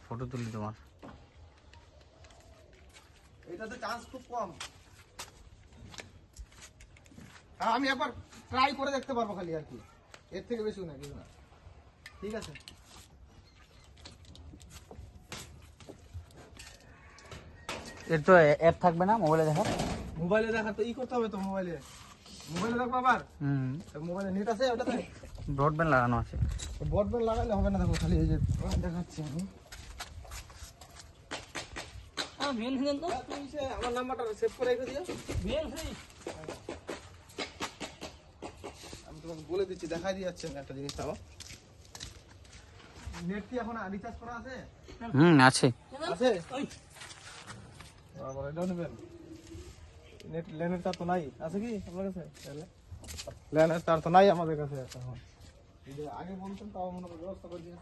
Photo তুলি তোমার। এটাতে চান্স খুব কম। আমি একবার ট্রাই করে দেখতে পারবো খালি আর কি, এর থেকে বেশি না কিছু না। ঠিক আছে, এর তো অ্যাপ থাকবে না মোবাইলে দেখার? মোবাইলে দেখা তো করতে হবে তো, মোবাইলে দেখবো আবার। মোবাইলে নেট আছে ওটাতে? ব্রডব্যান্ড লাগানো আছে। ব্রডব্যান্ড লাগালে হবে না, দেখো খালি এই যে দেখাচ্ছি আমি। আমার নাম্বারটা সেভ করে রেখে দিও। আমি তোমাকে বলে দিচ্ছি, দেখাই দিয়ে যাচ্ছে একটা জিনিস। তাও নেট কি এখন রিচার্জ করা আছে? আছে। আছে? আবার এটাও নেবেন? নেট ল্যানের তার তো নাই, আছে কি আপনার কাছে? ল্যানের তার তো নাই আমাদের কাছে এখন। আগে বলতেন তাও মনে ব্যবস্থা করে দিয়ে